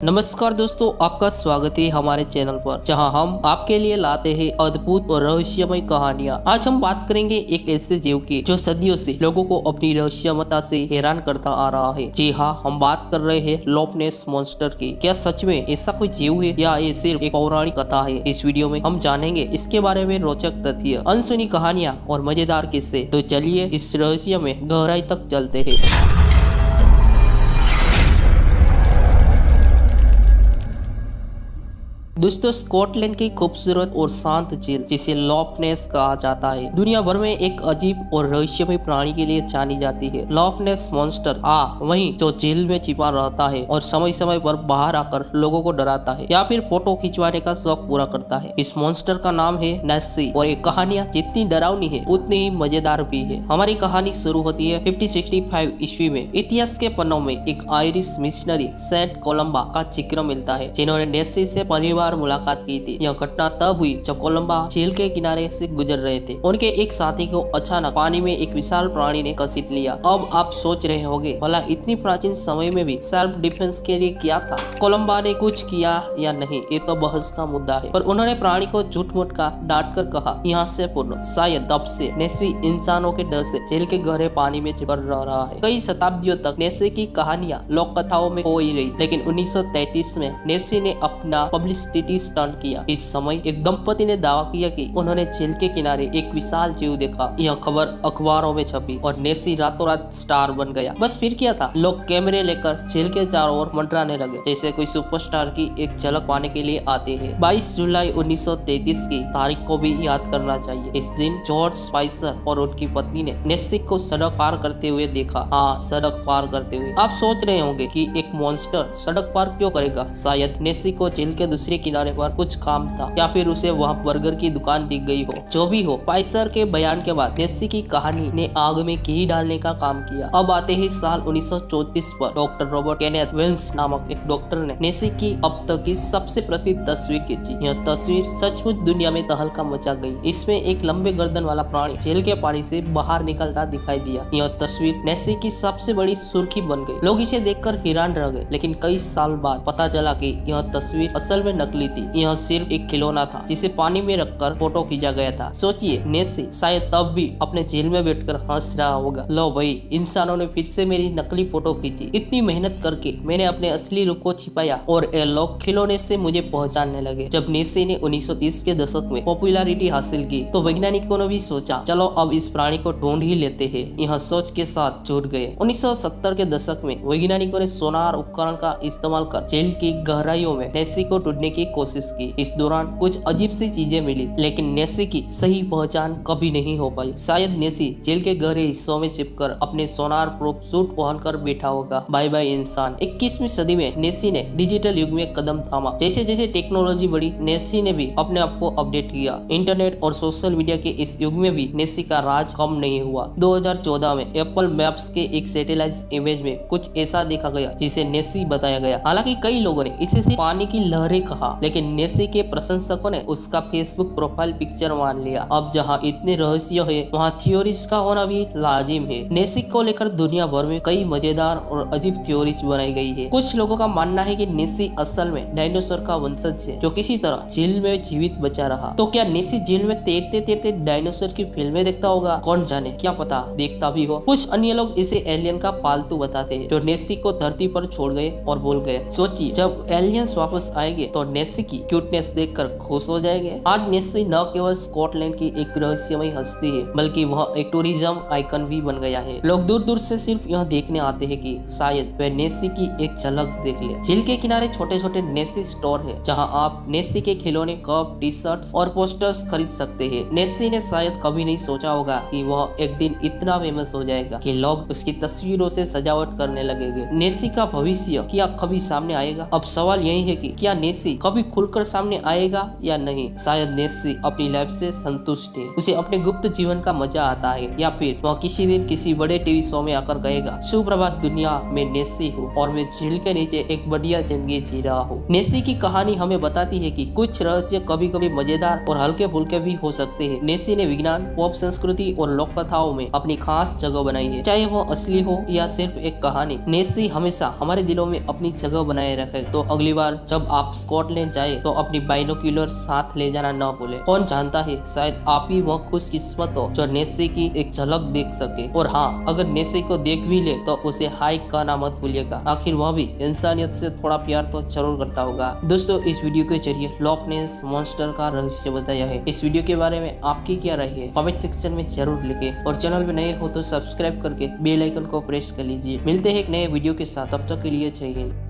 नमस्कार दोस्तों, आपका स्वागत है हमारे चैनल पर, जहां हम आपके लिए लाते हैं अद्भुत और रहस्यमय कहानियां। आज हम बात करेंगे एक ऐसे जीव की जो सदियों से लोगों को अपनी रहस्यमयता से हैरान करता आ रहा है। जी हाँ, हम बात कर रहे हैं लॉक नेस मॉन्स्टर की। क्या सच में ऐसा कोई जीव है या ये सिर्फ एक पौराणिक कथा है? इस वीडियो में हम जानेंगे इसके बारे में रोचक तथ्य, अनसुनी कहानियां और मजेदार किस्से। तो चलिए इस रहस्य में गहराई तक चलते हैं। दोस्तों, स्कॉटलैंड की खूबसूरत और शांत झील जिसे लॉक नेस कहा जाता है, दुनिया भर में एक अजीब और रहस्यमय प्राणी के लिए जानी जाती है। लॉक नेस मॉन्स्टर वहीं जो झील में छिपा रहता है और समय समय पर बाहर आकर लोगों को डराता है या फिर फोटो खिंचवाने का शौक पूरा करता है। इस मॉन्स्टर का नाम है नेस्सी और ये कहानियां जितनी डरावनी है उतनी ही मजेदार भी है। हमारी कहानी शुरू होती है 1565 ईस्वी में। इतिहास के पन्नों में एक आयरिश मिशनरी सेंट कोलंबा का जिक्र मिलता है, जिन्होंने नेस्सी से परिवार मुलाकात की थी। यह घटना तब हुई जब कोलंबा झील के किनारे से गुजर रहे थे। उनके एक साथी को अचानक पानी में एक विशाल प्राणी ने घसीट लिया। अब आप सोच रहे होंगे, भला इतनी प्राचीन समय में भी सेल्फ डिफेंस के लिए क्या था? कोलंबा ने कुछ किया या नहीं, ये तो बहस का मुद्दा है, पर उन्होंने प्राणी को झूठ मूठ का डांट कर कहा, यहाँ से पूर्ण। शायद तब से नेस्सी इंसानों के डर से झील के गहरे पानी में छिपा रहा है। कई शताब्दियों तक नेस्सी की कहानियां लोक कथाओं में खोई रही, लेकिन 1933 में नेस्सी ने अपना पब्लिसिटी स्टंट किया। इस समय एक दंपति ने दावा किया कि उन्होंने झील के किनारे एक विशाल जीव देखा। यह खबर अखबारों में छपी और नेस्सी रातों रात स्टार बन गया। बस फिर क्या था, लोग कैमरे लेकर झील के चारों ओर मंडराने लगे, जैसे कोई सुपरस्टार की एक झलक पाने के लिए आते हैं। 22 जुलाई 1933 की तारीख को भी याद करना चाहिए। इस दिन जॉर्ज स्पाइसर और उनकी पत्नी ने नेस्सी को सड़क पार करते हुए देखा। सड़क पार करते हुए। आप सोच रहे होंगे कि एक मॉन्स्टर सड़क पार क्यों करेगा? शायद नेस्सी को झील के दूसरे किनारे पर कुछ काम था या फिर उसे वहाँ बर्गर की दुकान दिख गई हो। जो भी हो, स्पाइसर के बयान के बाद नेस्सी की कहानी ने आग में घी डालने का काम किया। अब आते ही साल 1934 पर डॉक्टर रॉबर्ट केनेथ वेल्स नामक एक डॉक्टर ने नेस्सी की अब तक की सबसे प्रसिद्ध तस्वीर खींची। यह तस्वीर सचमुच दुनिया में तहलका मचा गई। इसमें एक लंबे गर्दन वाला प्राणी झील के पानी से बाहर निकलता दिखाई दिया। यह तस्वीर नेस्सी की सबसे बड़ी सुर्खी बन गई। लोग इसे देखकर हैरान रह गए, लेकिन कई साल बाद पता चला कि यह तस्वीर असल में नकली थी। यह सिर्फ एक खिलौना था जिसे पानी में रखकर फोटो खींचा गया था। सोचिए, नेस्सी शायद तब भी अपने जेल में बैठकर हंस रहा होगा, लो भाई, इंसानों ने फिर से मेरी नकली फोटो खींची। इतनी मेहनत करके मैंने अपने असली रूप को छिपाया और ये लोग खिलौने से मुझे पहचानने लगे। जब नेस्सी ने 1930 के दशक में पॉपुलैरिटी हासिल की तो वैज्ञानिकों ने भी सोचा, चलो अब इस प्राणी को ढूंढ ही लेते हैं। यह सोच के साथ जुट गए। 1970 के दशक में वैज्ञानिकों ने सोनार उपकरण का इस्तेमाल कर झील की गहराइयों में नेस्सी को ढूंढने की कोशिश की। इस दौरान कुछ अजीब सी चीजें मिली, लेकिन नेस्सी की सही पहचान कभी नहीं हो पाई। शायद नेस्सी जेल के गहरे हिस्सों में छिपकर अपने सोनार प्रूफ सूट पहनकर बैठा होगा। बाय बाय इंसान। 21वीं सदी में नेस्सी ने डिजिटल युग में कदम थामा। जैसे जैसे टेक्नोलॉजी बढ़ी, नेस्सी ने भी अपने आप को अपडेट किया। इंटरनेट और सोशल मीडिया के इस युग में भी नेस्सी का राज कम नहीं हुआ। 2014 में एप्पल मैप्स के एक सैटेलाइट इमेज में कुछ ऐसा देखा गया जिसे नेस्सी बताया गया। हालांकि कई लोगों ने इसे सिर्फ पानी की लहरें कहा, लेकिन नेस्सी के प्रशंसकों ने उसका फेसबुक प्रोफाइल पिक्चर मान लिया। अब जहां इतने रहस्य है, वहां थ्योरीज का होना भी लाजिम है। नेस्सी को लेकर दुनिया भर में कई मजेदार और अजीब थ्योरीज बनाई गई है। कुछ लोगों का मानना है कि नेस्सी असल में डायनासोर का वंशज है जो किसी तरह झील में जीवित बचा रहा। तो क्या नेस्सी झील में तैरते तैरते डायनासोर की फिल्में देखता होगा? कौन जाने, क्या पता देखता भी हो। कुछ अन्य लोग इसे एलियन का पालतू बताते हैं जो नेस्सी को धरती पर छोड़ गए और बोल गए। सोचिए, जब एलियंस वापस आएंगे तो नेस्सी की क्यूटनेस देखकर खुश हो जाएंगे। आज नेस्सी न केवल स्कॉटलैंड की एक रहस्यमय हस्ती है, बल्कि वह एक टूरिज्म आइकन भी बन गया है। लोग दूर दूर से सिर्फ यह देखने आते हैं कि शायद वे नेस्सी की एक झलक देख ले। झील के किनारे छोटे छोटे नेस्सी स्टोर है, जहां आप नेस्सी के खिलौने, कप, टी शर्ट्स और पोस्टर्स खरीद सकते हैं। नेस्सी ने शायद कभी नहीं सोचा होगा कि वह एक दिन इतना फेमस हो जाएगा कि लोग उसकी तस्वीरों से सजावट करने लगेंगे। नेस्सी का भविष्य क्या कभी सामने आएगा? अब सवाल यही है कि क्या नेस्सी कभी खुलकर सामने आएगा या नहीं। शायद नेस्सी अपनी लाइफ से संतुष्ट है, उसे अपने गुप्त जीवन का मजा आता है, या फिर वह किसी दिन किसी बड़े टीवी शो में आकर कहेगा, सुप्रभात दुनिया, मैं नेस्सी हूँ और मैं झील के नीचे एक बढ़िया जिंदगी जी रहा हूँ। नेस्सी की कहानी हमें बताती है कि कुछ रहस्य कभी कभी मजेदार और हल्के फुल्के भी हो सकते हैं। नेस्सी ने विज्ञान, पॉप संस्कृति और लोक कथाओं में अपनी खास जगह बनाई है, चाहे वो असली हो या सिर्फ एक कहानी। नेस्सी हमेशा हमारे दिलों में अपनी जगह बनाए रखे। तो अगली बार जब आप स्कॉटलैंड जाए तो अपनी बाइनोक्यूलर साथ ले जाना न भूले। कौन जानता है, शायद आप ही वो खुशकिस्मत हो जो नेस्सी की एक झलक देख सके। और हाँ, अगर नेस्सी को देख भी ले तो उसे हाई कहना मत भूलिएगा, आखिर वह भी इंसानियत से थोड़ा प्यार तो जरूर करता होगा। दोस्तों, इस वीडियो के जरिए लॉक नेस मॉन्स्टर का रहस्य बताया है। इस वीडियो के बारे में आपकी क्या राय है, कमेंट सेक्शन में जरूर लिखें और चैनल में नए हो तो सब्सक्राइब करके बेल आइकन को प्रेस कर लीजिए। मिलते हैं एक नए वीडियो के साथ, तब तक के लिए जय हिंद।